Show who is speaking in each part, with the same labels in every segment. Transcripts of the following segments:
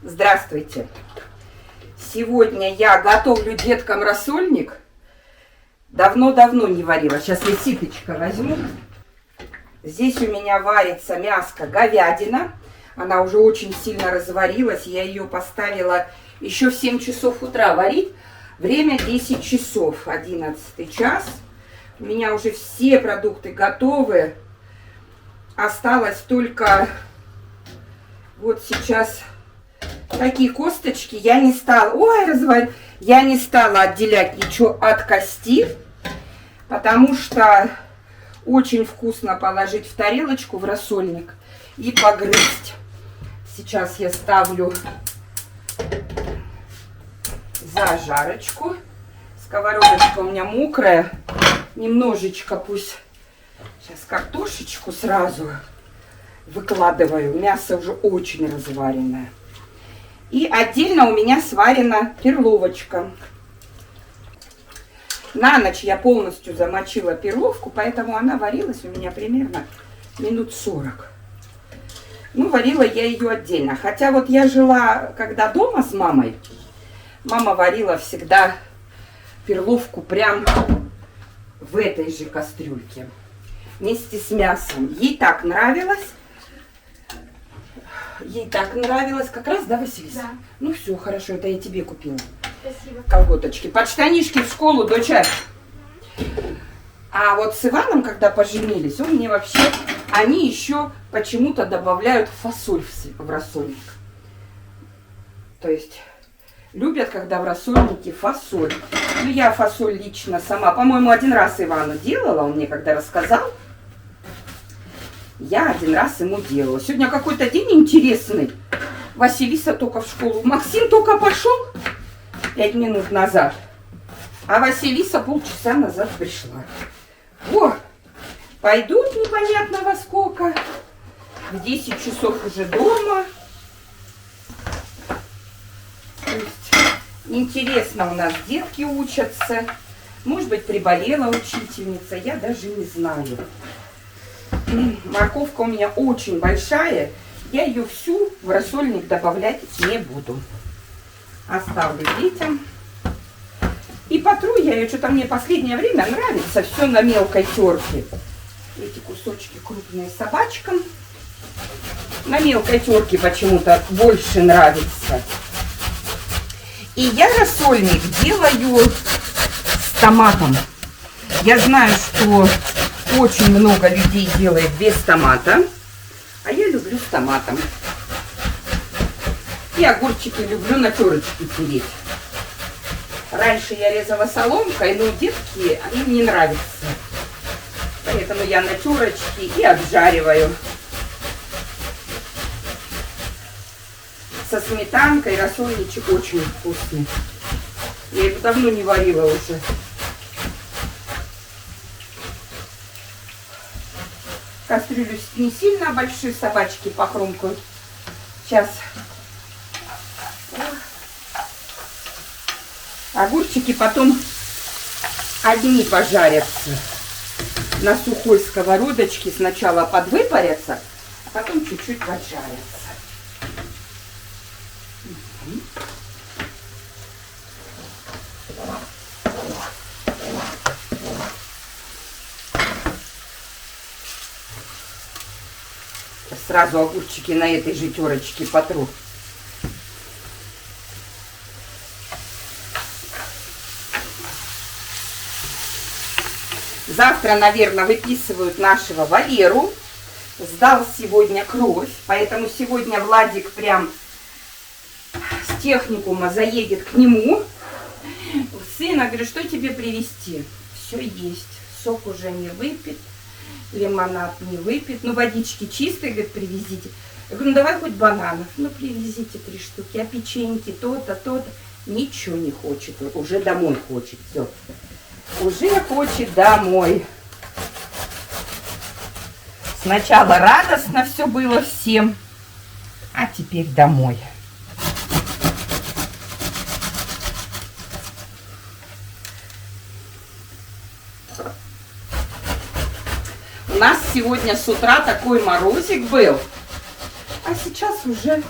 Speaker 1: Здравствуйте! Сегодня я готовлю деткам рассольник. Давно-давно не варила. Сейчас я ситочко возьму. Здесь у меня варится мяско говядина. Она уже очень сильно разварилась. Я ее поставила еще в 7 часов утра варить. Время 10 часов, 11 час. У меня уже все продукты готовы. Осталось только вот сейчас такие косточки. Я не стала, я не стала отделять ничего от кости, потому что очень вкусно положить в тарелочку, в рассольник и погрызть. Сейчас я ставлю зажарочку. Сковородочка у меня мокрая. Немножечко пусть. Сейчас картошечку сразу выкладываю. Мясо уже очень разваренное. И отдельно у меня сварена перловочка. На ночь я полностью замочила перловку, поэтому она варилась у меня примерно минут 40. Ну, варила я ее отдельно. Хотя вот я жила, когда дома с мамой, мама варила всегда перловку прям в этой же кастрюльке. Вместе с мясом. Ей так нравилось. Ей так нравилось. Как раз, да, Василиса? Да. Ну все, хорошо, это я тебе купила.
Speaker 2: Спасибо.
Speaker 1: Колготочки. Подштанишки в школу, доча. А вот с Иваном, когда поженились, он мне вообще... Они еще почему-то добавляют фасоль в рассольник. То есть любят, когда в рассольнике фасоль. Ну, я фасоль лично сама, по-моему, один раз Ивану делала, он мне когда рассказал. Я один раз ему делала. Сегодня какой-то день интересный. Василиса только в школу. Максим только пошел 5 минут назад. А Василиса полчаса назад пришла. О, пойдут непонятно во сколько. В 10 часов уже дома. То есть интересно у нас детки учатся. Может быть, приболела учительница. Я даже не знаю. Морковка у меня очень большая. Я ее всю в рассольник добавлять не буду. Оставлю детям. И потру я ее. Что-то мне последнее время нравится. Все на мелкой терке. Эти кусочки крупные собачкам. На мелкой терке почему-то больше нравится. И я рассольник делаю с томатом. Я знаю, что очень много людей делает без томата. А я люблю с томатом. И огурчики люблю на терочке тереть. Раньше я резала соломкой, но детки, им не нравится. Поэтому я на терочке и обжариваю. Со сметанкой рассольничек очень вкусный. Я его давно не варила уже. Кастрюлю не сильно большие собачки похрумкают. Сейчас. Огурчики потом одни пожарятся на сухой сковородочке. Сначала подвыпарятся, а потом чуть-чуть поджарятся. Сразу огурчики на этой же терочке потру. Завтра, наверное, выписывают нашего Валеру. Сдал сегодня кровь, поэтому сегодня Владик прям с техникума заедет к нему. Сына, говорю, что тебе привезти? Все есть. Сок уже не выпит. Лимонад не выпит. Ну, водички чистые, говорит, привезите. Я говорю, ну, давай хоть бананов. Ну, привезите 3 штуки. А печеньки то-то, то-то. Ничего не хочет. Уже домой хочет. Все. Уже хочет домой. Сначала радостно все было всем. А теперь домой. У нас сегодня с утра такой морозик был. А сейчас уже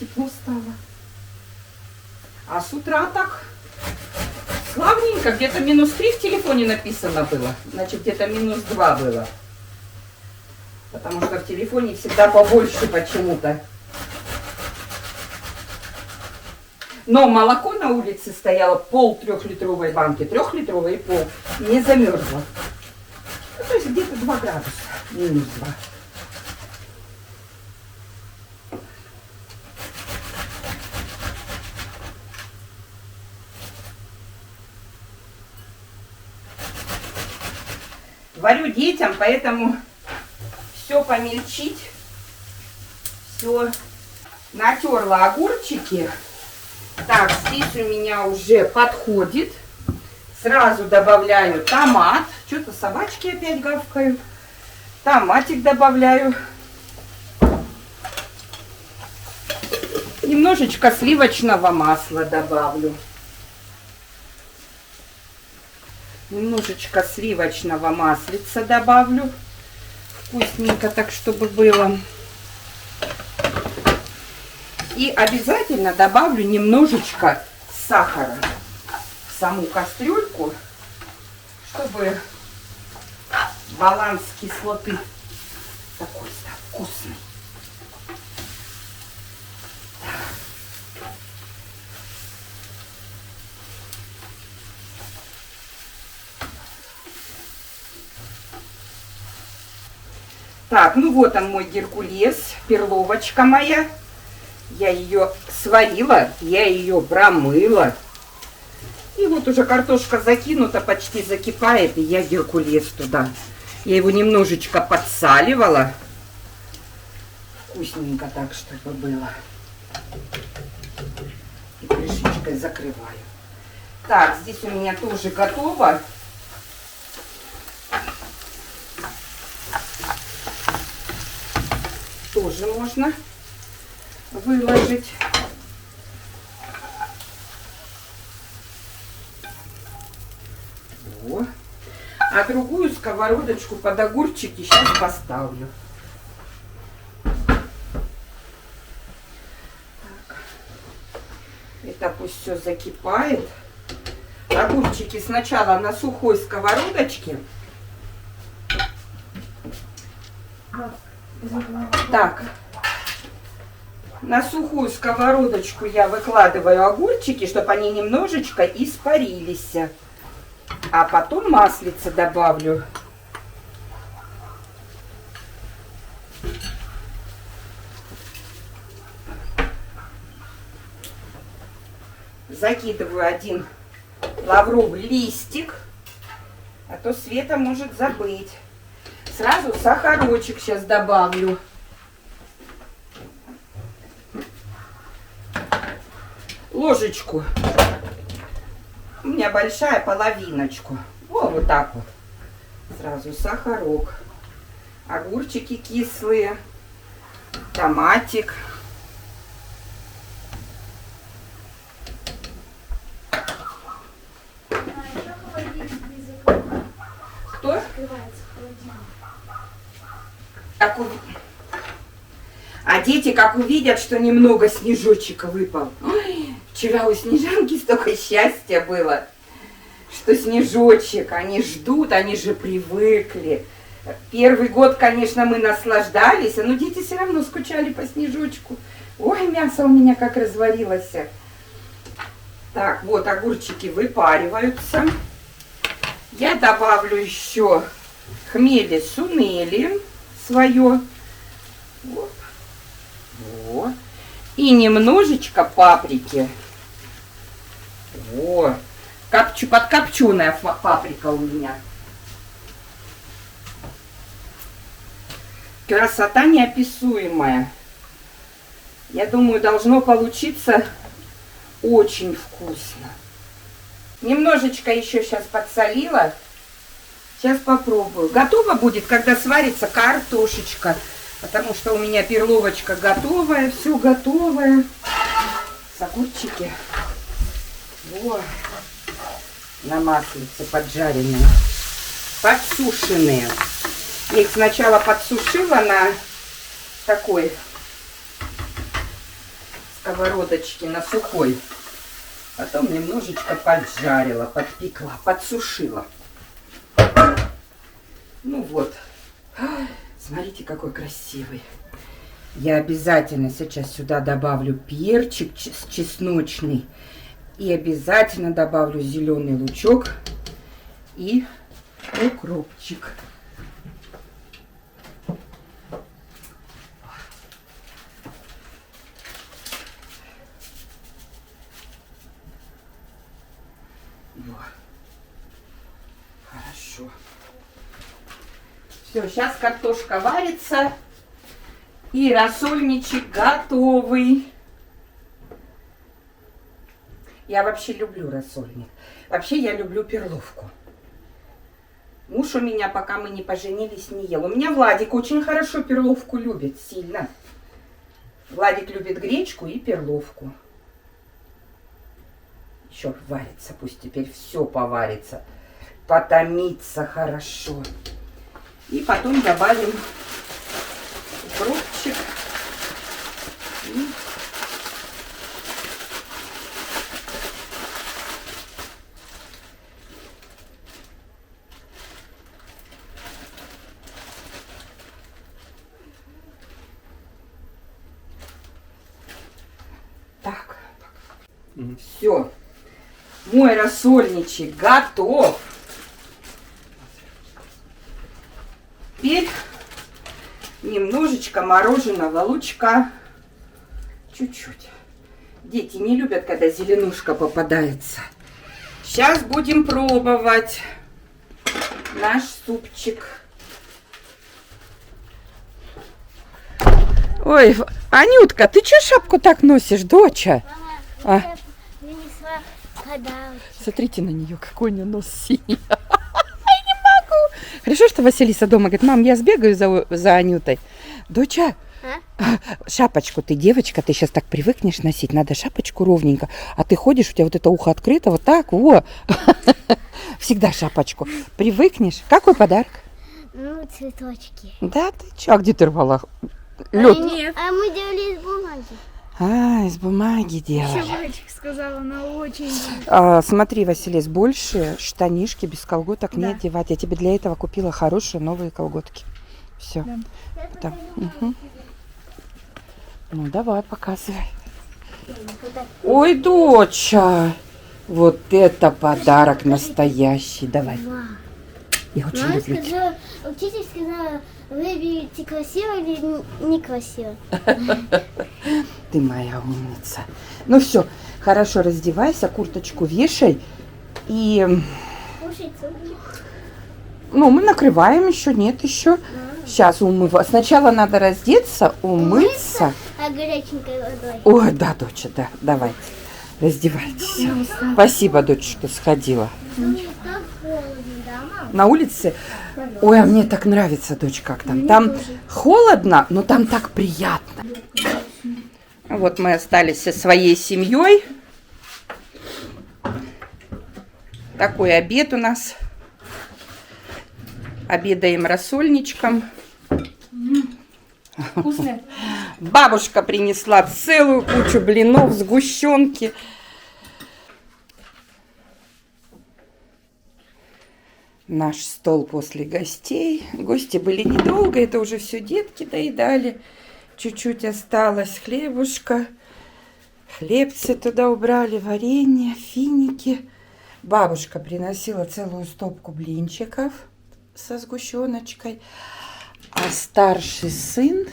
Speaker 1: тепло стало. А с утра так славненько, где-то -3 в телефоне написано было. Значит, где-то -2 было. Потому что в телефоне всегда побольше почему-то. Но молоко на улице стояло пол-3-литровой банки, 3-литровой и пол. Не замерзло. Ну, то есть где-то 2 градуса, -2. Варю детям, поэтому все помельчить. Все. Натерла огурчики. Так, здесь у меня уже подходит. Сразу добавляю томат. Что-то собачки опять гавкают. Томатик добавляю. Немножечко сливочного масла добавлю. Немножечко сливочного маслица добавлю. Вкусненько так, чтобы было. И обязательно добавлю немножечко сахара в саму кастрюльку, чтобы баланс кислоты такой стал вкусный. Так, ну вот он мой геркулес, перловочка моя. Я ее сварила, я ее промыла. И вот уже картошка закинута, почти закипает, и я геркулес туда. Я его немножечко подсаливала. Вкусненько так, чтобы было. И крышечкой закрываю. Так, здесь у меня тоже готово. Тоже можно выложить. Во. А другую сковородочку под огурчики сейчас поставлю. Так. Это пусть все закипает. Огурчики сначала на сухой сковородочке. Так. На сухую сковородочку я выкладываю огурчики, чтобы они немножечко испарились. А потом маслица добавлю. Закидываю один лавровый листик, а то Света может забыть. Сразу сахарочек сейчас добавлю. Ложечку. У меня большая, половиночку. Вот так вот. Сразу сахарок. Огурчики кислые. Томатик. Кто? А дети, как увидят, что немного снежочка выпал. Ой, вчера у Снежанки столько счастья было, что снежочек. Они ждут, они же привыкли. Первый год, конечно, мы наслаждались, но дети все равно скучали по снежочку. Ой, мясо у меня как разварилось. Так, вот огурчики выпариваются. Я добавлю еще хмели-сунели свое. Вот. Вот. И немножечко паприки. Вот. Подкопченая паприка у меня. Красота неописуемая. Я думаю, должно получиться очень вкусно. Немножечко еще сейчас подсолила. Сейчас попробую. Готово будет, когда сварится картошечка. Потому что у меня перловочка готовая, все готовое. Огурчики. Вот. На маслице поджаренные. Подсушенные. Я их сначала подсушила на такой сковородочке на сухой. Потом немножечко поджарила, подпекла, подсушила. Ну вот. Смотрите, какой красивый. Я обязательно сейчас сюда добавлю перчик чесночный. И обязательно добавлю зеленый лучок и укропчик. Хорошо. Все, сейчас картошка варится. И рассольничек готовый. Я вообще люблю рассольник. Вообще я люблю перловку. Муж у меня, пока мы не поженились, не ел. У меня Владик очень хорошо перловку любит, сильно. Владик любит гречку и перловку. Еще варится, пусть теперь все поварится. Потомится хорошо. И потом добавим укропчик. И так. Все. Мой рассольничек готов. Теперь немножечко мороженого лучка. Чуть-чуть. Дети не любят, когда зеленушка попадается. Сейчас будем пробовать наш супчик. Ой, Анютка, ты что шапку так носишь, доча?
Speaker 2: Мама, я принесла подарок.
Speaker 1: Смотрите на нее, какой у нее нос синий. Хорошо, что Василиса дома говорит: мам, я сбегаю за Анютой. Доча, шапочку ты, девочка, ты сейчас так привыкнешь носить, надо шапочку ровненько. А ты ходишь, у тебя вот это ухо открыто, вот так, во. Всегда шапочку. Привыкнешь. Какой подарок?
Speaker 2: Ну, цветочки.
Speaker 1: Да, ты че? А где ты рвала? Лед.
Speaker 2: Нет. А мы делали из бумаги.
Speaker 1: Из бумаги делали.
Speaker 3: Еще мальчик сказал, она очень любит.
Speaker 1: Смотри, Василис, больше штанишки без колготок не
Speaker 3: Да.
Speaker 1: одевать. Я тебе для этого купила хорошие новые колготки. Все.
Speaker 3: Да.
Speaker 1: Так. Угу. Ну, давай, показывай. Ой, доча, вот это подарок настоящий. Давай. Я очень
Speaker 2: Мама
Speaker 1: люблю тебя.
Speaker 2: сказала, учитель сказала, выберите красиво или некрасиво.
Speaker 1: Ты моя умница. Ну все, хорошо, раздевайся, курточку вешай. И,
Speaker 2: Кушать супчик.
Speaker 1: ну, мы накрываем еще, нет еще. Сейчас умыва. Сначала надо раздеться, умыться.
Speaker 2: А горяченькой водой.
Speaker 1: Ой, да, доча, да, давай. Раздевайтесь. Спасибо, дочь, что сходила.
Speaker 2: Ну, так холодно, да, мам?
Speaker 1: На улице, ой, а мне так нравится, дочь, как там. Там холодно, но там так приятно. Вот мы остались со своей семьей. Такой обед у нас. Обедаем рассольничком.
Speaker 3: Вкусная.
Speaker 1: Бабушка принесла целую кучу блинов, сгущенки. Наш стол после гостей. Гости были недолго, это уже все детки доедали. Чуть-чуть осталось хлебушка. Хлебцы туда убрали, варенье, финики. Бабушка приносила целую стопку блинчиков со сгущеночкой. А старший сын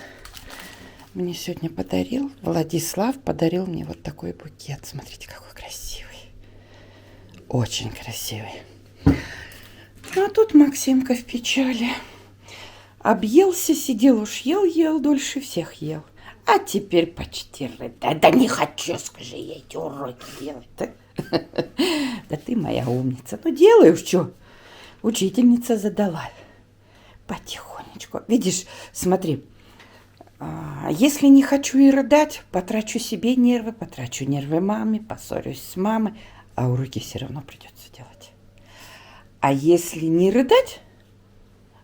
Speaker 1: мне сегодня подарил, Владислав подарил мне вот такой букет. Смотрите, какой красивый. Очень красивый. А тут Максимка в печали. Объелся, сидел, уж ел, дольше всех ел. А теперь почти рыдает. Да не хочу, скажи, я эти уроки делать. Да ты моя умница. Ну делай уж что. Учительница задала. Потихонечку. Видишь, смотри. Если не хочу и рыдать, потрачу себе нервы, потрачу нервы маме, поссорюсь с мамой, а уроки все равно придется делать. А если не рыдать,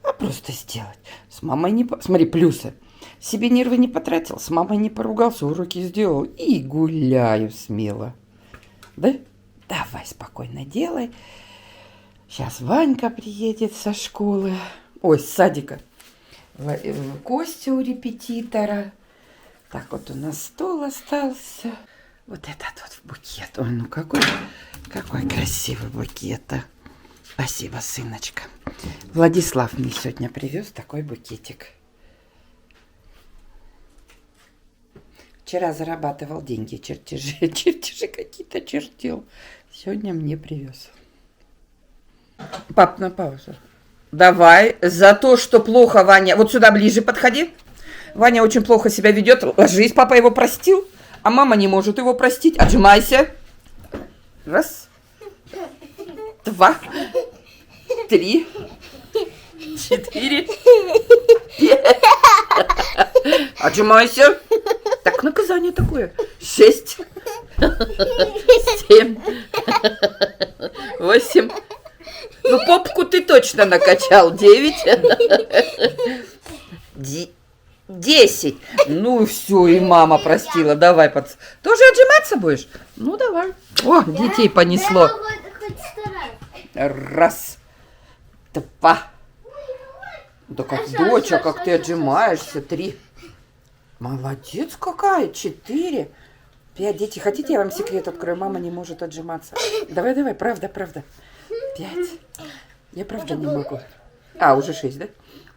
Speaker 1: а просто сделать. С мамой не... Смотри, плюсы. Себе нервы не потратил, с мамой не поругался, уроки сделал и гуляю смело. Да? Давай спокойно делай. Сейчас Ванька приедет со школы. Ой, с садика. Костя у репетитора. Так вот у нас стол остался. Вот этот вот букет. Ой, ну какой красивый букет. Спасибо, сыночка. Владислав мне сегодня привез такой букетик. Вчера зарабатывал деньги, чертежи какие-то чертил. Сегодня мне привез. Пап, на паузу. Давай, за то, что плохо Ваня... Вот сюда ближе подходи. Ваня очень плохо себя ведет. Ложись, папа его простил, а мама не может его простить. Отжимайся. Раз. 2. 3. 4. 5. Отжимайся. Так, наказание такое. 6. 7. 8. Ну, попку ты точно накачал. 9. 10. Ну, все, и мама простила. Давай, тоже отжиматься будешь? Ну, давай. О, детей понесло. Раз. 2. Да как доча, как ты отжимаешься. 3. Молодец какая. 4. 5. Дети, хотите, я вам секрет открою? Мама не может отжиматься. Давай, правда. 5. Я правда не могу. А, уже 6, да?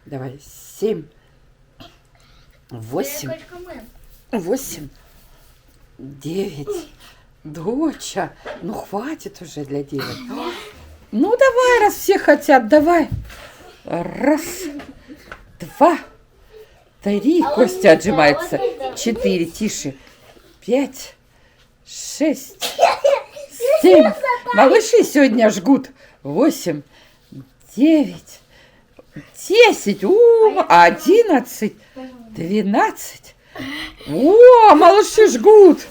Speaker 1: Давай. 7. 8. 9. Доча, ну хватит уже для девок. Ну давай, раз все хотят, давай. 1, 2, 3. Костя отжимается. 4, тише. 5, 6, 7. Малыши сегодня жгут. 8, 9, 10. 11, 12. О, малыши жгут.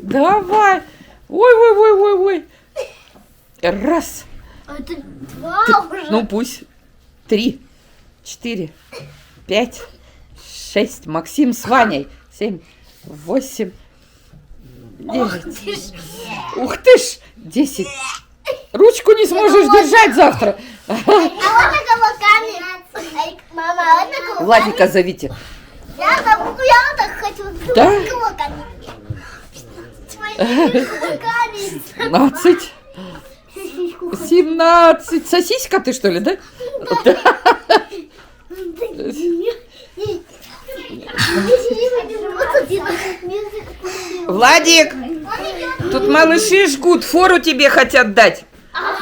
Speaker 1: Давай. Ой. 1.
Speaker 2: Это 2 уже.
Speaker 1: Ну пусть. 3, 4, 5, 6. Максим с Ваней. 7, 8, 9. Ух ты ж. 10. Ручку не сможешь держать завтра.
Speaker 2: А вот такого камня. Мама, а вот такого
Speaker 1: Владика зовите.
Speaker 2: Я так хочу.
Speaker 1: Да? 15. 17. Сосиска ты, что ли, да? Владик, тут малыши жгут, фору тебе хотят дать.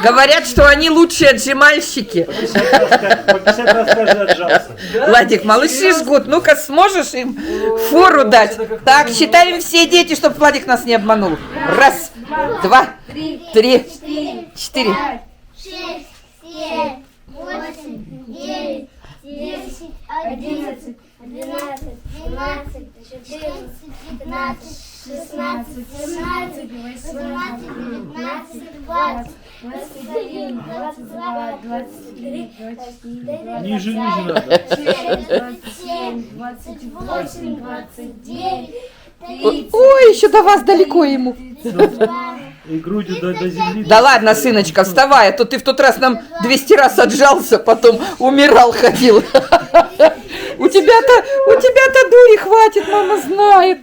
Speaker 1: Говорят, что они лучшие отжимальщики.
Speaker 4: 50 раз каждый отжался.
Speaker 1: Владик, малыши жгут, ну-ка сможешь им фору дать? Так, считаем все дети, чтобы Владик нас не обманул. 1, 2, 3, 4.
Speaker 2: 6, 7, 8, 9, 10, 11, 12, 13, 14, 15, 16, 17, 18, 19, 20, 21, 22, 23, 24,
Speaker 4: Ниже надо.
Speaker 2: 27, 28, 29, 30.
Speaker 1: Ой, еще до вас далеко ему.
Speaker 4: И грудью до земли.
Speaker 1: Да ладно, сыночка, вставай, а то ты в тот раз нам 200 раз отжался, потом умирал, ходил. У тебя-то дури хватит, мама знает.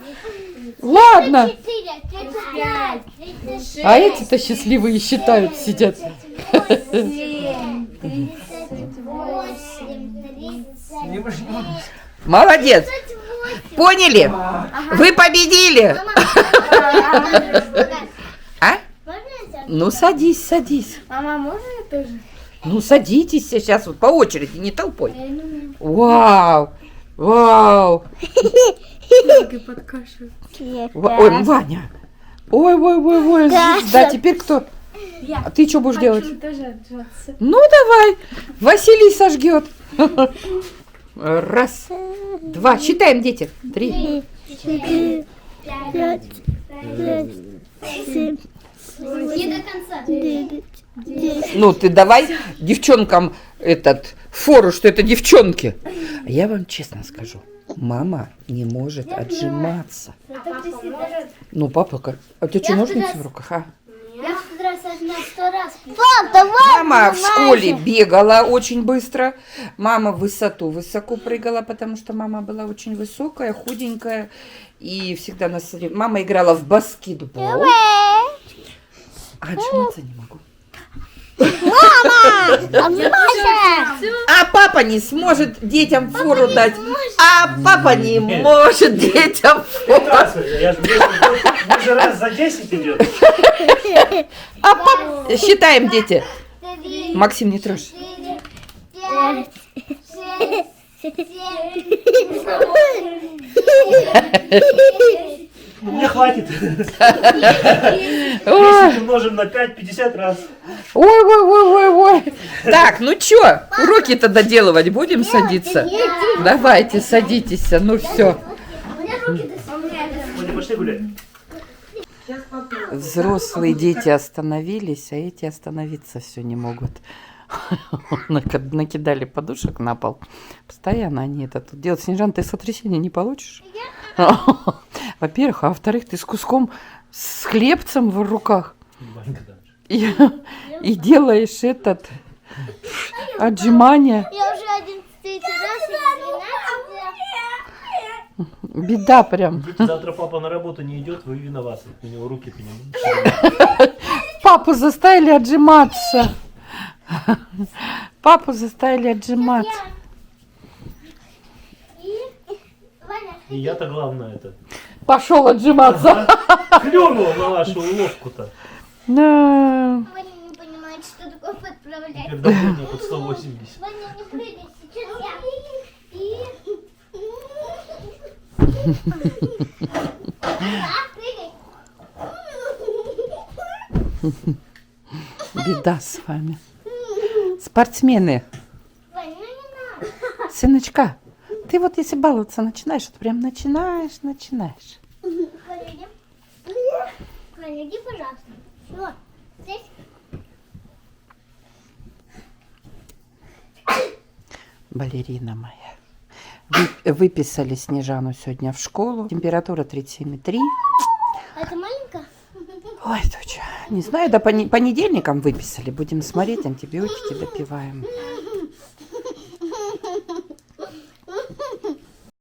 Speaker 1: Ладно.
Speaker 2: 35, 36,
Speaker 1: А эти-то счастливые считают, сидят.
Speaker 2: 37, 38, 30.
Speaker 1: Молодец. Поняли? Вы победили. А? Ну, садись.
Speaker 3: Мама, можно я тоже?
Speaker 1: Ну, садитесь сейчас вот по очереди, не толпой. Вау.
Speaker 3: Ноги подкашивают.
Speaker 1: Ой, Ваня. Ой. Да, теперь кто?
Speaker 3: Я.
Speaker 1: А ты что будешь делать?
Speaker 3: Хочу тоже отжаться.
Speaker 1: Ну, давай. Василий сожгет. 1, 2. Считаем, дети. 3.
Speaker 2: 4, 5, 7, 8, не до конца. 9, 10.
Speaker 1: Ну, ты давай девчонкам фору, что это девчонки. А я вам честно скажу. Мама не может отжиматься.
Speaker 2: Это приседает.
Speaker 1: Ну, папа, как? А у тебя что,
Speaker 2: Я
Speaker 1: ножницы
Speaker 2: раз-
Speaker 1: в руках, а?
Speaker 2: Я в тот раз одна 100 раз. Пап, давай!
Speaker 1: Мама в школе бегала очень быстро. Мама в высоту высоко прыгала, потому что мама была очень высокая, худенькая. И всегда нас... Мама играла в баскетбол. А отжиматься не могу. А папа не сможет детям фору дать. А папа не может детям фору.
Speaker 4: Я же уже раз за 10 идет.
Speaker 1: А папа... Считаем, дети. Максим, не трожь.
Speaker 2: 5, 6, 7,
Speaker 4: Мне хватит.
Speaker 1: Ой.
Speaker 4: 10 умножим на 5, 50 раз.
Speaker 1: Ой. Так, ну чё, уроки-то доделывать будем садиться? Давайте, садитесь, ну все.
Speaker 4: Мы не пошли гулять.
Speaker 1: Взрослые дети остановились, а эти остановиться все не могут. Накидали подушек на пол. Постоянно они это тут делают. Снежан, ты сотрясение не получишь? Во-первых, а во-вторых, ты с куском, с хлебцем в руках и делаешь этот отжимание.
Speaker 2: Я уже 11 раз и 12.
Speaker 1: Беда прям.
Speaker 4: Завтра папа на работу не идет, вы виноваты. У него руки по нему.
Speaker 1: Папу заставили отжиматься. Папу заставили отжиматься.
Speaker 2: Ваня,
Speaker 4: И я-то главное это.
Speaker 1: Пошел отжиматься.
Speaker 4: Клюнул на вашу уловку-то.
Speaker 1: Да.
Speaker 2: Ваня не понимает, что такое подправлять.
Speaker 4: Когда давление под 180.
Speaker 2: Ваня, не прыгай, сейчас я. Прыгай.
Speaker 1: Беда с вами. Спортсмены.
Speaker 2: Ваня, ну не надо.
Speaker 1: Сыночка, ты вот если баловаться начинаешь, вот прям начинаешь.
Speaker 2: Ваня, иди. Ваня, иди, пожалуйста. Все, здесь.
Speaker 1: Балерина моя. Выписали Снежану сегодня в школу. Температура 37,3.
Speaker 2: А это маленькая?
Speaker 1: Ой, доча, не знаю, до понедельникам выписали. Будем смотреть, антибиотики допиваем.